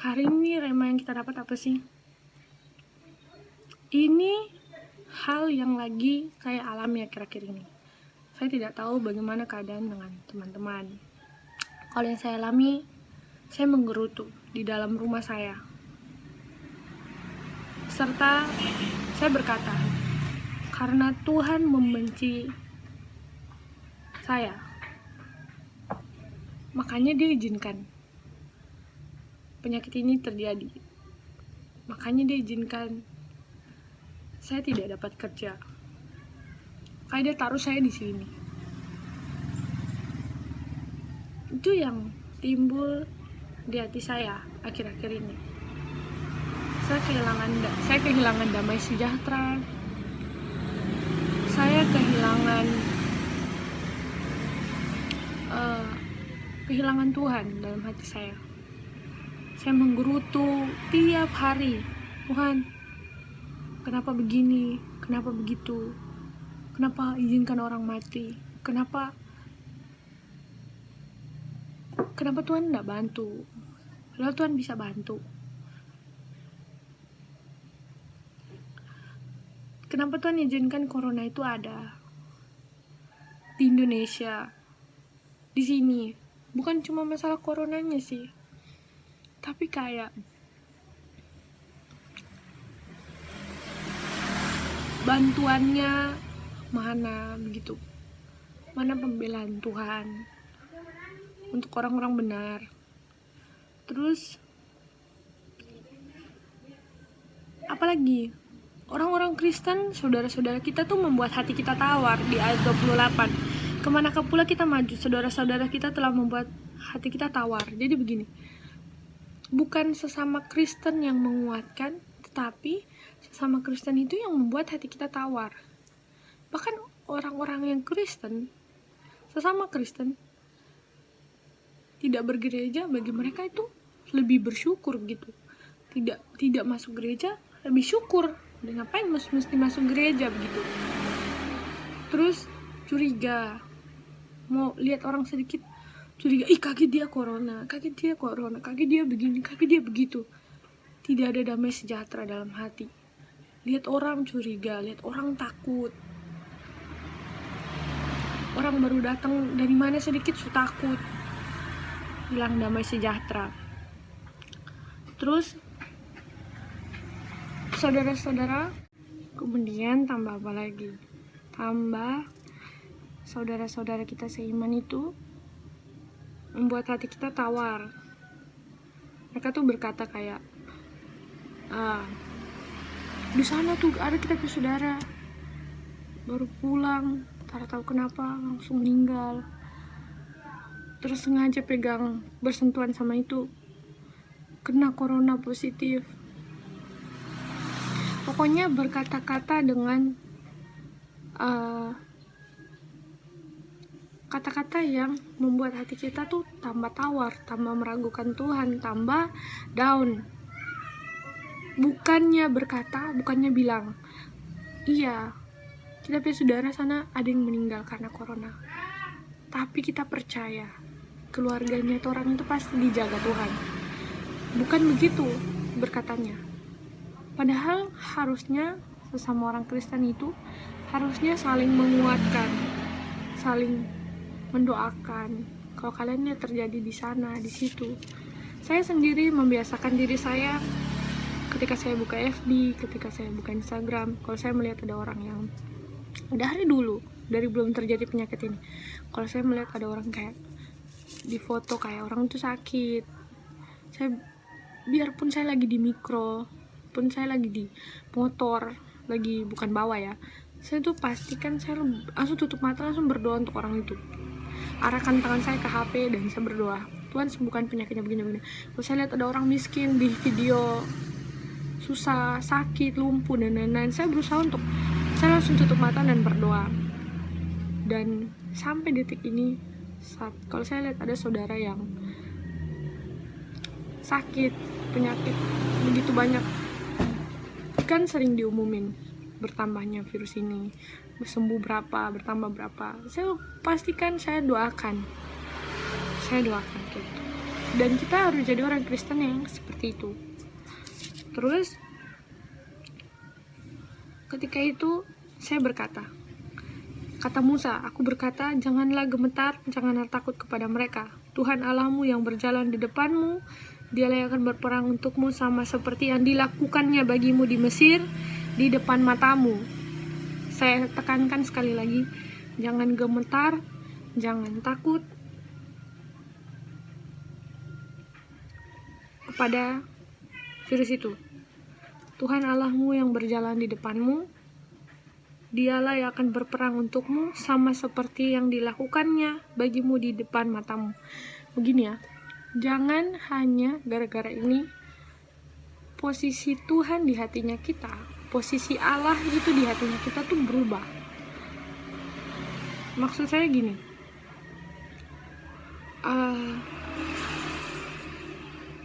Hari ini rema yang kita dapat apa sih? Ini hal yang lagi saya alami akhir-akhir ini. Saya tidak tahu bagaimana keadaan dengan teman-teman. Kalau yang saya alami, saya menggerutu di dalam rumah saya. Serta saya berkata, karena Tuhan membenci saya, makanya Dia izinkan penyakit ini terjadi. Makanya Dia izinkan saya tidak dapat kerja. Kayak Dia taruh saya di sini. Itu yang timbul di hati saya akhir-akhir ini. Saya kehilangan damai sejahtera. Saya kehilangan Tuhan dalam hati saya. Saya menggerutu tiap hari, Tuhan, kenapa begini? Kenapa begitu? Kenapa izinkan orang mati? Kenapa Tuhan tidak bantu? Padahal Tuhan bisa bantu. Kenapa Tuhan izinkan corona itu ada di Indonesia, di sini? Bukan cuma masalah coronanya sih, tapi kayak bantuannya mana begitu? Mana pembelaan Tuhan untuk orang-orang benar? Terus apalagi orang-orang Kristen, saudara-saudara kita tuh membuat hati kita tawar di ayat 28. Kemanakah pula kita maju, saudara-saudara kita telah membuat hati kita tawar. Jadi begini, bukan sesama Kristen yang menguatkan, tetapi sesama Kristen itu yang membuat hati kita tawar. Bahkan orang-orang yang Kristen, sesama Kristen, tidak bergereja, bagi mereka itu lebih bersyukur gitu. Tidak masuk gereja lebih syukur. Dan ngapain mesti masuk gereja begitu? Terus curiga, mau lihat orang sedikit curiga, kaget dia corona, kaget dia begini, kaget dia begitu. Tidak ada damai sejahtera dalam hati. Lihat orang curiga, lihat orang takut. Orang baru datang dari mana sedikit sudah takut, hilang damai sejahtera. Terus saudara-saudara, kemudian tambah apa lagi? Tambah saudara-saudara kita seiman itu membuat hati kita tawar. Mereka tuh berkata kayak, di sana tuh ada kita punya saudara baru pulang, tak tahu kenapa langsung meninggal. Terus sengaja pegang bersentuhan sama itu, kena corona positif. Pokoknya berkata-kata dengan kata-kata yang membuat hati kita tuh tambah tawar, tambah meragukan Tuhan, tambah down. Bukannya bilang, iya, kita punya saudara sana ada yang meninggal karena corona, tapi kita percaya keluarganya itu orang itu pasti dijaga Tuhan. Bukan begitu berkatanya. Padahal harusnya sesama orang Kristen itu harusnya saling menguatkan, saling mendoakan. Kalau kalian lihat terjadi di sana, di situ. Saya sendiri membiasakan diri saya ketika saya buka FB, ketika saya buka Instagram, kalau saya melihat ada orang yang dari dulu, dari belum terjadi penyakit ini, kalau saya melihat ada orang kayak di foto kayak orang itu sakit, saya biarpun saya lagi di mikro, pun saya lagi di motor, lagi bukan bawa ya, saya tuh pastikan saya langsung tutup mata, langsung berdoa untuk orang itu. Arahkan tangan saya ke HP dan saya berdoa, Tuhan sembuhkan penyakitnya begini-begini. Kalau saya lihat ada orang miskin di video susah, sakit, lumpuh dan lain-lain, saya berusaha untuk saya langsung tutup mata dan berdoa. Dan sampai detik ini, kalau saya lihat ada saudara yang sakit, penyakit begitu banyak, kan sering diumumin bertambahnya virus ini, sembuh berapa, bertambah berapa, saya pastikan saya doakan gitu. dan kita harus jadi orang Kristen yang seperti itu. Terus ketika itu saya berkata, kata Musa, aku berkata, janganlah gemetar, janganlah takut kepada mereka. Tuhan Allahmu yang berjalan di depanmu, Dialah yang akan berperang untukmu sama seperti yang dilakukannya bagimu di Mesir, di depan matamu. Saya tekankan sekali lagi, jangan gemetar, jangan takut kepada virus itu. Tuhan Allahmu yang berjalan di depanmu, Dialah yang akan berperang untukmu sama seperti yang dilakukannya bagimu di depan matamu. Begini ya, jangan hanya gara-gara ini posisi Tuhan di hatinya kita, posisi Allah itu di hatinya kita tuh berubah. Maksud saya gini,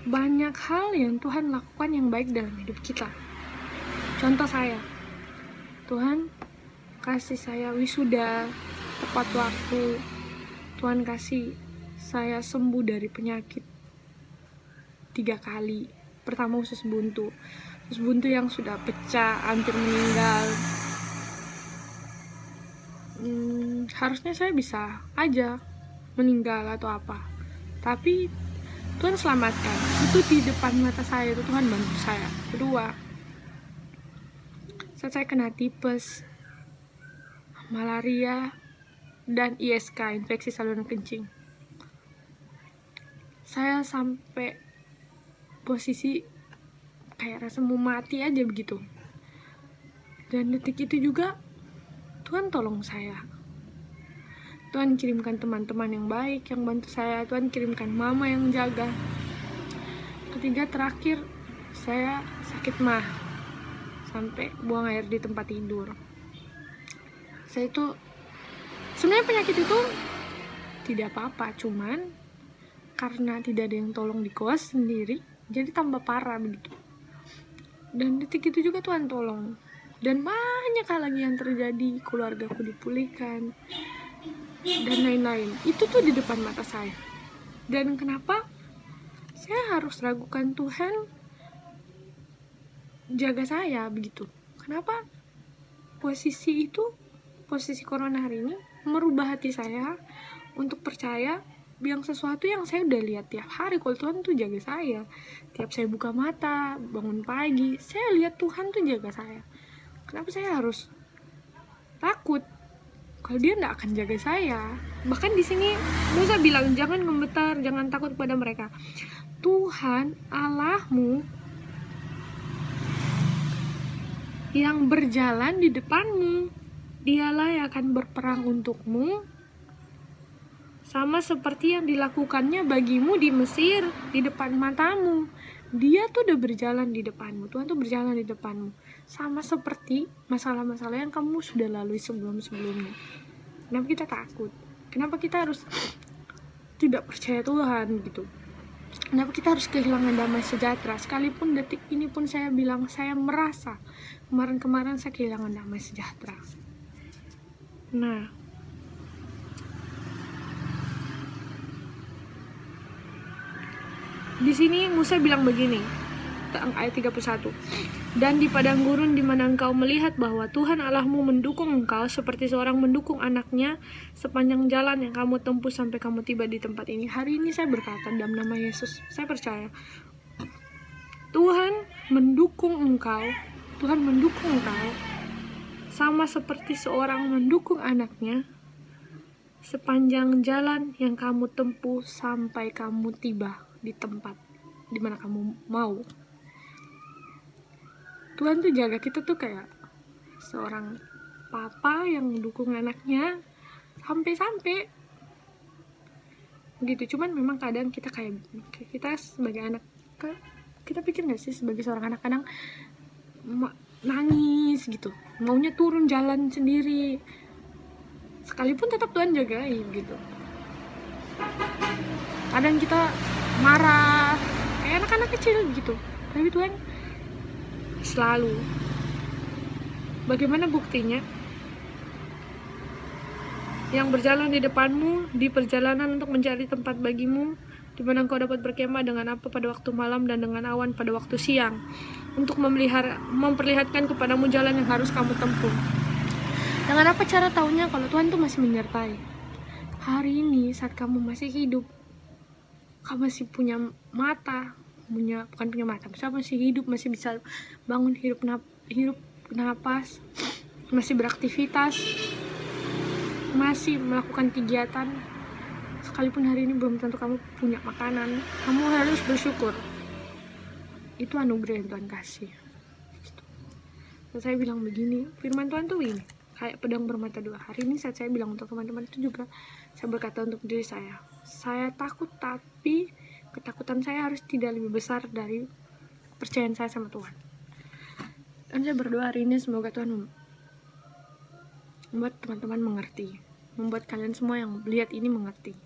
banyak hal yang Tuhan lakukan yang baik dalam hidup kita. Contoh saya, Tuhan kasih saya wisuda tepat waktu. Tuhan kasih saya sembuh dari penyakit 3 kali. Pertama usus buntu yang sudah pecah, hampir meninggal. Harusnya saya bisa aja meninggal atau apa, tapi Tuhan selamatkan. Itu di depan mata saya, itu Tuhan bantu saya. Kedua, saat saya kena tipes, malaria, dan ISK, infeksi saluran kencing, saya sampai posisi kayak rasa mau mati aja begitu. Dan detik itu juga Tuhan tolong saya. Tuhan kirimkan teman-teman yang baik yang bantu saya. Tuhan kirimkan mama yang jaga. Ketiga, terakhir, saya sakit mah sampai buang air di tempat tidur. Saya itu sebenarnya penyakit itu tidak apa-apa, cuman karena tidak ada yang tolong di kos sendiri, jadi tambah parah begitu. Dan detik itu juga Tuhan tolong. Dan banyak hal lagi yang terjadi, keluargaku dipulihkan dan lain-lain. Itu tuh di depan mata saya. Dan kenapa saya harus ragukan Tuhan jaga saya begitu? Kenapa posisi corona hari ini merubah hati saya untuk percaya yang sesuatu yang saya udah lihat tiap hari, kalau Tuhan tuh jaga saya. Tiap saya buka mata, bangun pagi, saya lihat Tuhan tuh jaga saya. Kenapa saya harus takut kalau Dia nggak akan jaga saya? Bahkan di sini Musa bilang, jangan gemetar, jangan takut kepada mereka. Tuhan Allahmu yang berjalan di depanmu, Dialah yang akan berperang untukmu sama seperti yang dilakukannya bagimu di Mesir, di depan matamu. Dia tuh udah berjalan di depanmu. Tuhan tuh berjalan di depanmu, sama seperti masalah-masalah yang kamu sudah lalui sebelum-sebelumnya. Kenapa kita takut? Kenapa kita harus tidak percaya Tuhan gitu? Kenapa kita harus kehilangan damai sejahtera? Sekalipun detik ini pun saya bilang, saya merasa kemarin-kemarin saya kehilangan damai sejahtera. Nah, di sini Musa bilang begini, ayat 31. Dan di padang gurun di mana engkau melihat bahwa Tuhan Allahmu mendukung engkau seperti seorang mendukung anaknya sepanjang jalan yang kamu tempuh sampai kamu tiba di tempat ini. Hari ini saya berkata dalam nama Yesus, saya percaya Tuhan mendukung engkau. Tuhan mendukung engkau sama seperti seorang mendukung anaknya sepanjang jalan yang kamu tempuh sampai kamu tiba di tempat di mana kamu mau. Tuhan tuh jaga kita tuh kayak seorang papa yang mendukung anaknya sampai begitu. Cuman memang kadang kita kayak kita sebagai anak, kita pikir nggak sih sebagai seorang anak kadang nangis gitu, maunya turun jalan sendiri, sekalipun tetap Tuhan jagain gitu. Kadang kita marah kayak anak-anak kecil gitu, tapi Tuhan selalu. Bagaimana buktinya? Yang berjalan di depanmu di perjalanan untuk mencari tempat bagimu di mana engkau dapat berkemah dengan apa pada waktu malam dan dengan awan pada waktu siang, untuk memperlihatkan kepadamu jalan yang harus kamu tempuh. Dengan apa cara tahunya kalau Tuhan tuh masih menyertai? Hari ini saat kamu masih hidup, kamu masih punya mata, bukan punya mata, masih hidup, masih bisa bangun, hirup napas, masih beraktivitas, masih melakukan kegiatan. Sekalipun hari ini belum tentu kamu punya makanan, kamu harus bersyukur. Itu anugerah yang Tuhan kasih. Dan saya bilang begini, firman Tuhan tuh ini kayak pedang bermata dua. Hari ini saat saya bilang untuk teman-teman itu juga saya berkata untuk diri saya takut, tapi ketakutan saya harus tidak lebih besar dari kepercayaan saya sama Tuhan. Dan saya berdoa hari ini semoga Tuhan membuat teman-teman mengerti, membuat kalian semua yang lihat ini mengerti